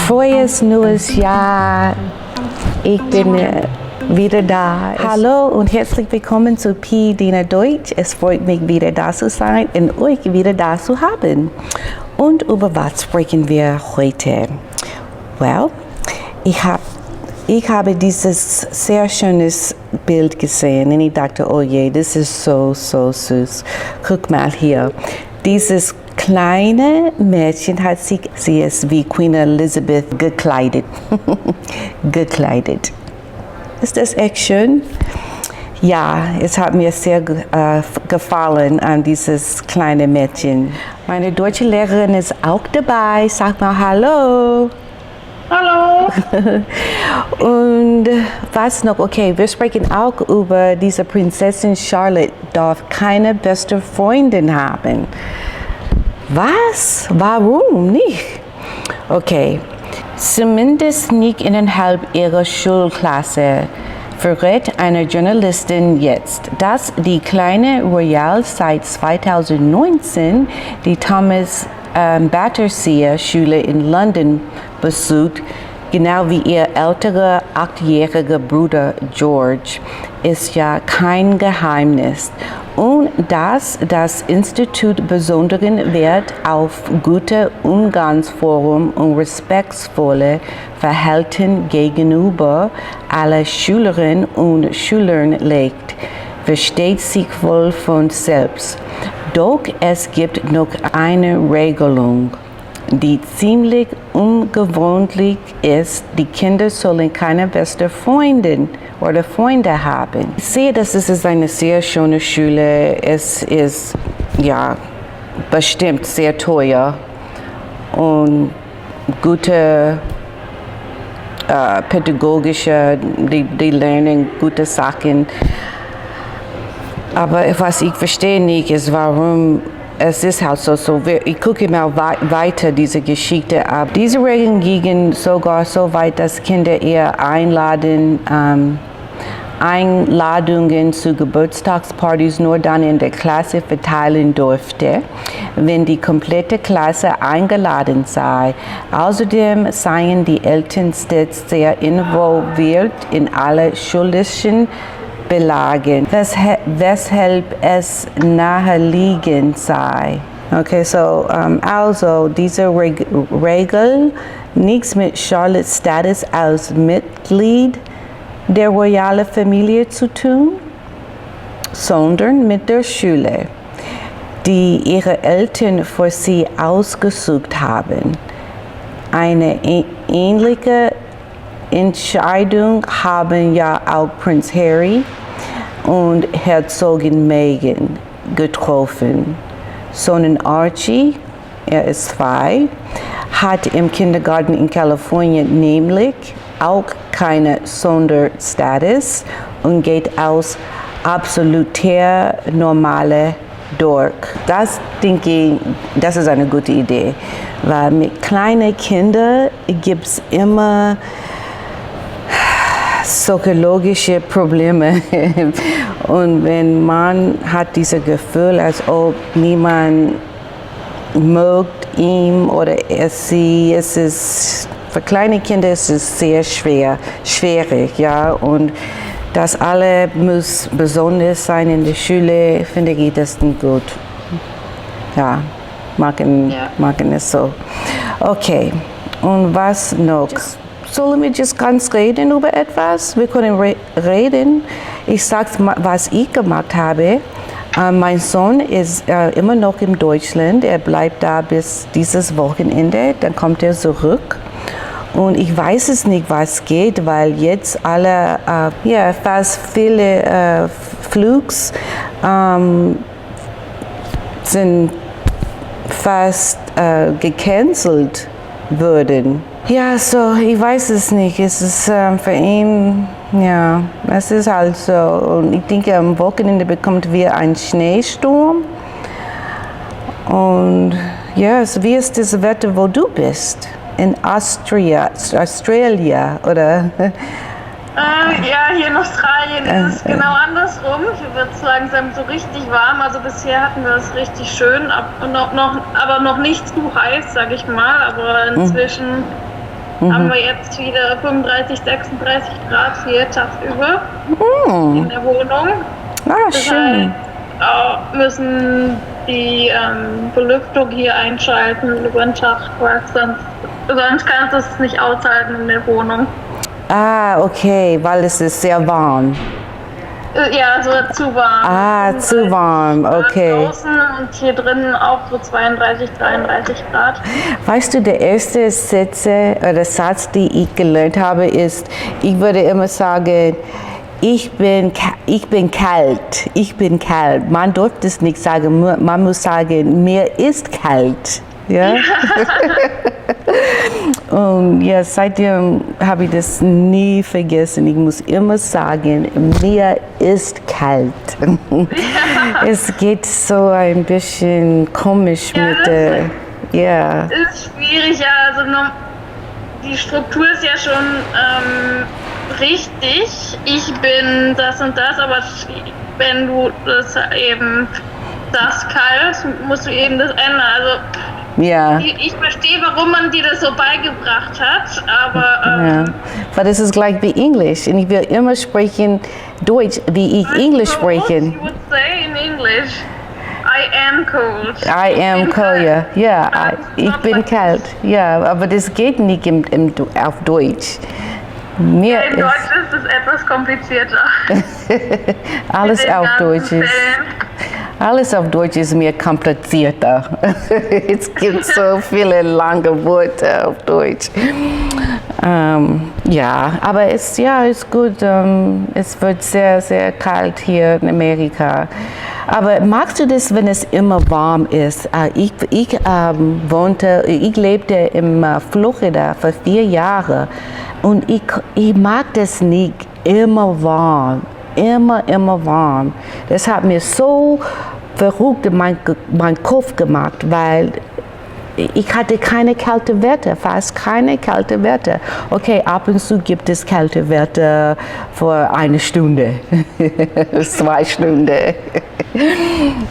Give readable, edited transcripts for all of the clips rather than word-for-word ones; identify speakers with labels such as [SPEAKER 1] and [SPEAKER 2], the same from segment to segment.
[SPEAKER 1] Frohes neues Jahr. Ich bin wieder da. Hallo und herzlich willkommen zu Pi Dina Deutsch. Es freut mich, wieder da zu sein und euch wieder da zu haben. Und über was sprechen wir heute? Well, ich habe dieses sehr schönes Bild gesehen und ich dachte, oh je, das ist so süß. Guck mal hier. Dieses kleine Mädchen hat sie ist wie Queen Elizabeth gekleidet. gekleidet. Ist das echt schön? Ja, es hat mir sehr gefallen an dieses kleine Mädchen. Meine deutsche Lehrerin ist auch dabei. Sag mal Hallo.
[SPEAKER 2] Hallo.
[SPEAKER 1] Und was noch? Okay, wir sprechen auch über diese Prinzessin Charlotte darf keine beste Freundin haben. Was? Warum nicht? Okay, zumindest nicht innerhalb ihrer Schulklasse, verrät eine Journalistin jetzt, dass die kleine Royal seit 2019 die Thomas Battersea Schule in London besucht, genau wie ihr älterer 8-jähriger Bruder George, ist ja kein Geheimnis. Und dass das Institut besonderen Wert auf gute Umgangsformen und respektvolle Verhalten gegenüber aller Schülerinnen und Schülern legt, versteht sich wohl von selbst. Doch es gibt noch eine Regelung, die ziemlich ungewöhnlich ist. Die Kinder sollen keine beste Freundin oder Freunde haben. Ich sehe, dass es ist eine sehr schöne Schule. Es ist ja bestimmt sehr teuer und gute pädagogische, die lernen gute Sachen. Aber was ich verstehe nicht, ist, warum es ist halt so. Ich gucke mal weiter diese Geschichte ab. Diese Regeln gingen sogar so weit, dass Kinder eher Einladungen zu Geburtstagspartys nur dann in der Klasse verteilen durfte, wenn die komplette Klasse eingeladen sei. Außerdem seien die Eltern stets sehr involviert in alle schulischen Belagen, weshalb es naheliegend sei. Okay, so also diese Regel nichts mit Charlottes Status als Mitglied der royalen Familie zu tun, sondern mit der Schule, die ihre Eltern für sie ausgesucht haben. Eine ähnliche Entscheidung haben ja auch Prinz Harry und Herzogin Meghan getroffen. Sohn Archie, er ist 2, hat im Kindergarten in Kalifornien nämlich auch keinen Sonderstatus und geht als absoluter normaler durch. Das denke ich, das ist eine gute Idee, weil mit kleinen Kindern gibt es immer psychologische Probleme und wenn man hat dieses Gefühl, als ob niemand mögt ihn oder sie, es ist für kleine Kinder ist es sehr schwierig, ja, und das alle muss besonders sein in der Schule, finde ich das nicht gut. Ja, machen es so. Okay, und was noch? Sollen wir just ganz reden über etwas? Wir können reden. Ich sage, was ich gemacht habe. Mein Sohn ist immer noch in Deutschland. Er bleibt da bis dieses Wochenende. Dann kommt er zurück. Und ich weiß es nicht, was geht, weil jetzt alle, fast viele Flugs sind fast gecancelt worden. Ja, so, ich weiß es nicht. Es ist für ihn, ja, es ist halt so. Und ich denke, am Wochenende bekommt wir einen Schneesturm. Und ja, wie ist das Wetter, wo du bist? In Australia, oder?
[SPEAKER 2] Ja, hier in Australien ist es genau andersrum. Hier wird es langsam so richtig warm. Also bisher hatten wir es richtig schön, aber noch nicht zu heiß, sage ich mal. Aber inzwischen haben wir jetzt wieder 35, 36 Grad hier tagsüber in der Wohnung.
[SPEAKER 1] Ah,
[SPEAKER 2] Das
[SPEAKER 1] schön.
[SPEAKER 2] heißt, müssen die Belüftung hier einschalten über den Tag, weil sonst kannst du es nicht aushalten in der Wohnung.
[SPEAKER 1] Ah, okay, weil es ist sehr warm.
[SPEAKER 2] Ja, so zu warm.
[SPEAKER 1] Ah, zu warm, okay.
[SPEAKER 2] Draußen und hier drinnen auch so 32, 33 Grad.
[SPEAKER 1] Weißt du, der erste Satz, den ich gelernt habe, ist, ich würde immer sagen, ich bin kalt, ich bin kalt. Man durfte es nicht sagen, man muss sagen, mir ist kalt. Ja? Und ja, seitdem habe ich das nie vergessen. Ich muss immer sagen, mir ist kalt. Es geht so ein bisschen komisch mit der, ja.
[SPEAKER 2] Ist schwierig, ja. Also die Struktur ist ja schon richtig. Ich bin das und das, aber wenn du das eben das kalt, musst du eben das ändern. Also
[SPEAKER 1] Ja.
[SPEAKER 2] ich verstehe, warum man dir das so beigebracht hat, aber
[SPEAKER 1] Ja, weil das ist gleich wie Englisch und ich will immer sprechen Deutsch, wie ich Englisch spreche.
[SPEAKER 2] You would say in English, I am cold.
[SPEAKER 1] I am cold, ja, ja, ich bin kalt, ja, aber das geht nicht auf Deutsch. Mir
[SPEAKER 2] In Deutsch ist es etwas komplizierter.
[SPEAKER 1] alles
[SPEAKER 2] Mit den
[SPEAKER 1] auf
[SPEAKER 2] ganzen
[SPEAKER 1] Deutsch ist.
[SPEAKER 2] Fällen.
[SPEAKER 1] Alles auf Deutsch ist mir komplizierter. Es gibt so viele lange Worte auf Deutsch. Ja, aber es ist gut. Es wird sehr, sehr kalt hier in Amerika. Aber magst du das, wenn es immer warm ist? Ich lebte in Florida für 4 Jahre und ich mag das nicht immer warm. Immer warm. Das hat mir so verrückt in mein Kopf gemacht, weil ich hatte keine kalte Wetter, fast keine kalte Wetter. Okay, ab und zu gibt es kalte Wetter für 1 Stunde, 2 Stunden.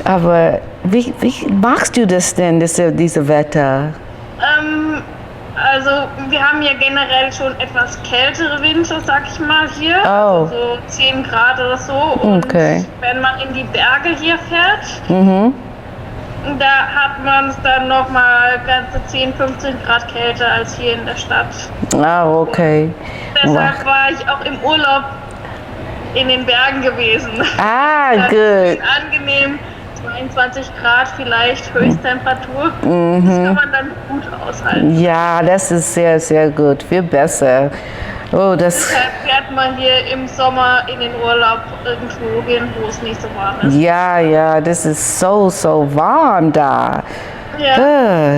[SPEAKER 1] Aber wie magst du das denn, diese Wetter?
[SPEAKER 2] Also wir haben ja generell schon etwas kältere Winter, sag ich mal, hier.
[SPEAKER 1] Oh.
[SPEAKER 2] Also so 10 Grad oder so. Und
[SPEAKER 1] Okay.
[SPEAKER 2] wenn man in die Berge hier fährt, da hat man es dann nochmal ganze 10, 15 Grad kälter als hier in der Stadt.
[SPEAKER 1] Ah, okay.
[SPEAKER 2] Deshalb war ich auch im Urlaub in den Bergen gewesen.
[SPEAKER 1] Ah,
[SPEAKER 2] Das
[SPEAKER 1] good.
[SPEAKER 2] ist angenehm. 22 Grad vielleicht Höchsttemperatur. Das kann man dann gut aushalten.
[SPEAKER 1] Ja, das ist sehr, sehr gut. Viel besser. Oh, das.
[SPEAKER 2] Deshalb fährt man hier im Sommer in den Urlaub irgendwo hin, wo es nicht so warm ist.
[SPEAKER 1] Ja, das ist so warm da.
[SPEAKER 2] Ja.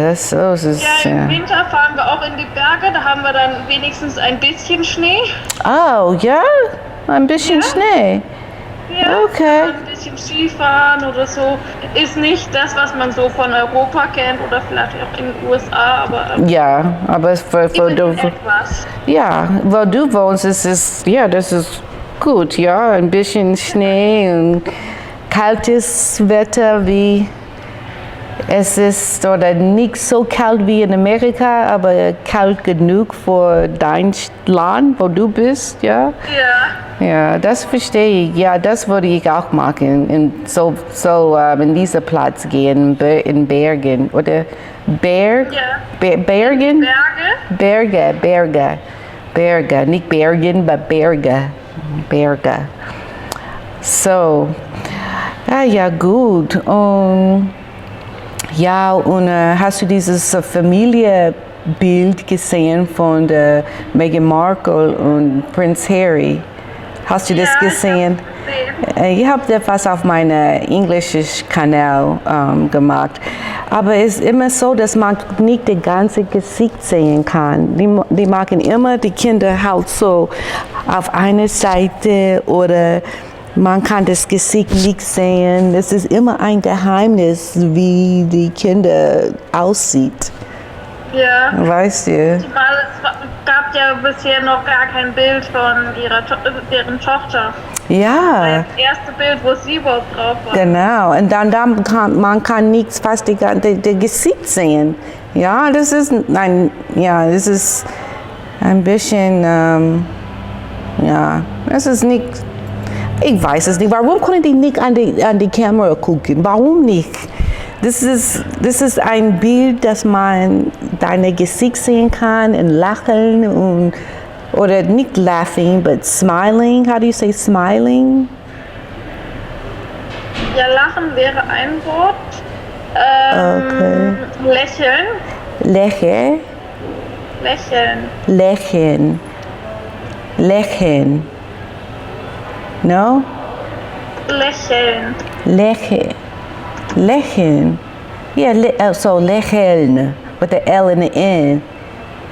[SPEAKER 1] Das ist,
[SPEAKER 2] Ja, im Winter fahren wir auch in die Berge, da haben wir dann wenigstens ein bisschen Schnee.
[SPEAKER 1] Oh, ja? Ein bisschen Schnee.
[SPEAKER 2] Ja,
[SPEAKER 1] Okay.
[SPEAKER 2] ein bisschen Skifahren oder so. Ist nicht das, was man so von Europa kennt oder vielleicht auch in den USA, aber
[SPEAKER 1] Ja, aber für du,
[SPEAKER 2] etwas.
[SPEAKER 1] ja, wo du wohnst, das ist gut, ja. Ein bisschen Schnee und kaltes Wetter wie es ist, oder nicht so kalt wie in Amerika, aber kalt genug für dein Land, wo du bist, ja.
[SPEAKER 2] Ja.
[SPEAKER 1] Ja, das verstehe ich. Ja, das würde ich auch machen. In diesen Platz gehen, in Bergen. Oder Berg?
[SPEAKER 2] Ja.
[SPEAKER 1] Bergen?
[SPEAKER 2] Berge?
[SPEAKER 1] Berge. Nicht Bergen, aber Berge. So. Ja, gut. Ja, und hast du dieses Familienbild gesehen von der Meghan Markle und Prinz Harry? Hast du das gesehen? Ich habe das auf meinem englischen Kanal gemacht. Aber es ist immer so, dass man nicht das ganze Gesicht sehen kann. Die machen immer die Kinder halt so auf einer Seite oder man kann das Gesicht nicht sehen. Es ist immer ein Geheimnis, wie die Kinder aussieht.
[SPEAKER 2] Ja.
[SPEAKER 1] Weißt du?
[SPEAKER 2] Weil es gab ja bisher noch gar kein Bild von deren Tochter.
[SPEAKER 1] Ja.
[SPEAKER 2] Das erste Bild, wo sie überhaupt drauf war.
[SPEAKER 1] Genau, und dann man kann nichts fast das Gesicht sehen. Ja, das ist ein bisschen, ja, es ist nicht, ich weiß es nicht. Warum können die nicht an die Kamera gucken? Warum nicht? Das ist ein Bild, dass man dein Gesicht sehen kann und lachen und, oder nicht laughing, but smiling. How do you say smiling?
[SPEAKER 2] Ja, lachen wäre ein Wort.
[SPEAKER 1] Okay.
[SPEAKER 2] Lächeln.
[SPEAKER 1] Lächeln.
[SPEAKER 2] Lächeln.
[SPEAKER 1] Lächeln. Lächeln. No?
[SPEAKER 2] Lächeln.
[SPEAKER 1] Lächeln. Lächeln. Yeah, so lächeln. With the L and the N.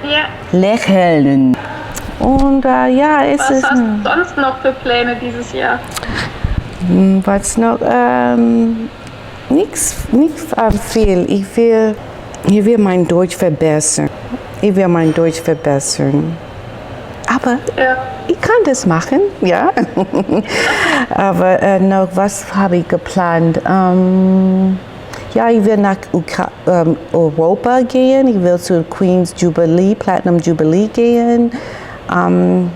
[SPEAKER 2] Ja.
[SPEAKER 1] Lächeln. Und ja, es
[SPEAKER 2] Was
[SPEAKER 1] ist.
[SPEAKER 2] hast du sonst noch für Pläne dieses Jahr?
[SPEAKER 1] Was noch? Nichts viel. Ich will mein Deutsch verbessern. Aber
[SPEAKER 2] Ja.
[SPEAKER 1] ich kann das machen, ja. Aber noch, was habe ich geplant? Ja, ich will nach Europa gehen. Ich will zu Queen's Jubilee, Platinum Jubilee gehen.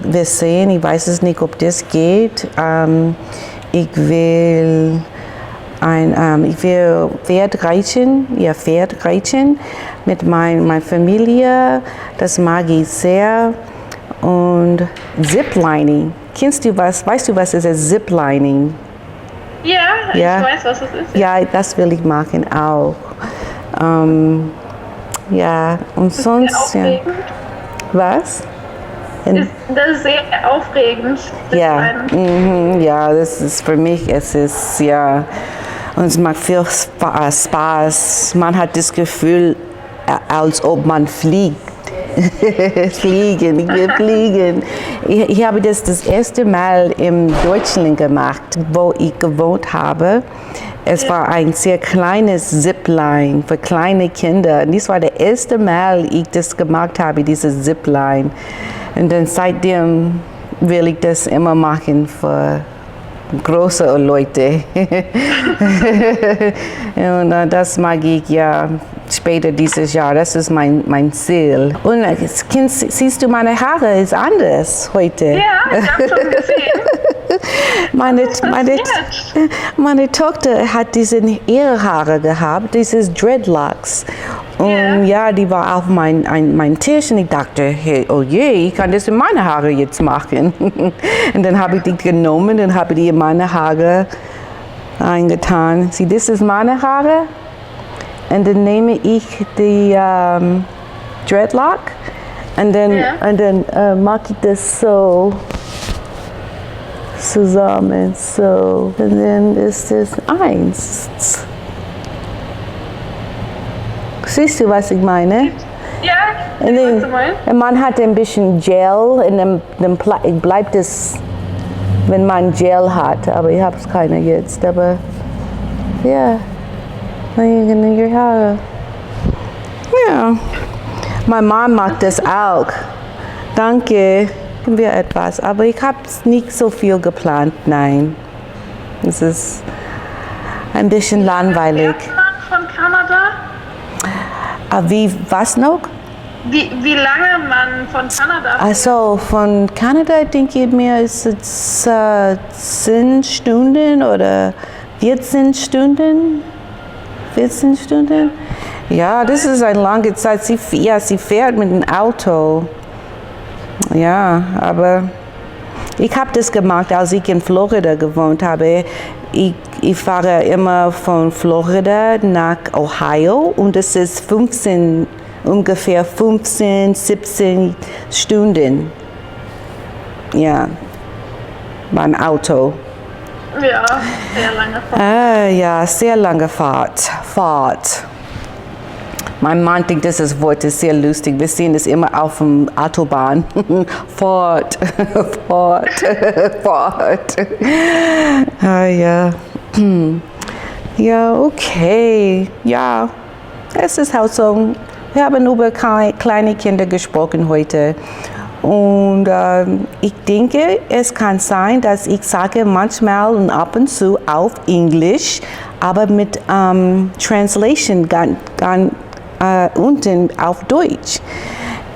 [SPEAKER 1] Wir sehen, ich weiß es nicht, ob das geht. Ich will Pferd reiten mit meiner Familie. Das mag ich sehr. Und Ziplining. Weißt du, was ist Ziplining?
[SPEAKER 2] Ja,
[SPEAKER 1] Ja.
[SPEAKER 2] ich weiß, was es ist.
[SPEAKER 1] Ja, das will ich machen auch. Ja, und sonst, ja.
[SPEAKER 2] Aufregend.
[SPEAKER 1] Was?
[SPEAKER 2] Das ist sehr aufregend. das
[SPEAKER 1] Ja,
[SPEAKER 2] eine.
[SPEAKER 1] ja, das ist für mich, es ist, ja, und es macht viel Spaß. Man hat das Gefühl, als ob man fliegt. Fliegen, ich will fliegen. Ich habe das erste Mal in Deutschland gemacht, wo ich gewohnt habe. Es war ein sehr kleines Zipline für kleine Kinder. Und dies war das erste Mal, ich das gemacht habe, dieses Zipline. Und dann seitdem will ich das immer machen für große Leute. Und das mag ich ja später dieses Jahr. Das ist mein Ziel. Und siehst du, meine Haare ist anders heute.
[SPEAKER 2] Ja, ich habe schon gesehen.
[SPEAKER 1] Meine Tochter hat ihre Haare gehabt, dieses Dreadlocks. Und ja, die war auf mein Tisch und ich dachte, hey, oh je, ich kann das in meine Haare jetzt machen. Und dann habe ich die genommen und habe die in meine Haare eingetan. Sieh, das ist meine Haare. Und dann nehme ich die Dreadlock und dann mache ich das so zusammen, so. Und dann ist es eins. Siehst du, was ich meine?
[SPEAKER 2] Ja,
[SPEAKER 1] Und
[SPEAKER 2] was
[SPEAKER 1] dann,
[SPEAKER 2] du meinst.
[SPEAKER 1] und man hat ein bisschen Gel und dann bleibt es, wenn man Gel hat. Aber ich habe es keine jetzt. Aber ja, in your Haare. Ja, meine Mom macht das auch. Danke. Wir etwas, aber ich habe nicht so viel geplant. Nein, es ist ein bisschen langweilig.
[SPEAKER 2] Fährt man von Kanada?
[SPEAKER 1] Was noch?
[SPEAKER 2] Wie lange man von Kanada fährt?
[SPEAKER 1] Also von Kanada denke ich mir, ist es 10 Stunden oder 14 Stunden. 14 Stunden? Ja, das ist eine lange Zeit. Sie fährt mit dem Auto. Ja, aber ich habe das gemacht, als ich in Florida gewohnt habe. Ich fahre immer von Florida nach Ohio und es ist ungefähr 15, 17 Stunden. Ja, beim Auto.
[SPEAKER 2] Ja, sehr lange Fahrt.
[SPEAKER 1] Ja, sehr lange Fahrt. Mein Mann denkt, das Wort ist sehr lustig. Wir sehen es immer auf dem Autobahn. Fahrt. Ja. Ja, okay. Ja, es ist halt so. Wir haben über kleine Kinder gesprochen heute. Und ich denke, es kann sein, dass ich sage manchmal und ab und zu auf Englisch, aber mit Translation unten auf Deutsch.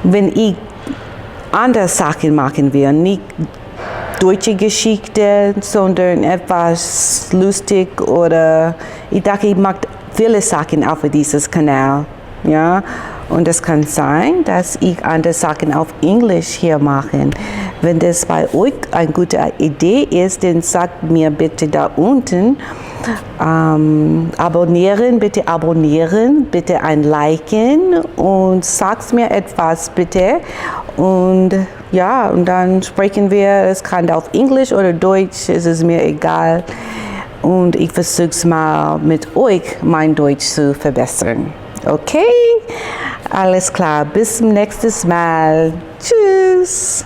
[SPEAKER 1] Wenn ich andere Sachen machen wir, nicht deutsche Geschichte, sondern etwas lustig oder ich denke, ich mag viele Sachen auf dieses Kanal. Ja, und es kann sein, dass ich andere Sachen auf Englisch hier mache. Wenn das bei euch eine gute Idee ist, dann sagt mir bitte da unten. Abonnieren, bitte ein Liken und sagt mir etwas bitte. Und ja, und dann sprechen wir, es kann auf Englisch oder Deutsch, es ist mir egal. Und ich versuche es mal mit euch, mein Deutsch zu verbessern. Okay? Alles klar, bis zum nächsten Mal. Tschüss!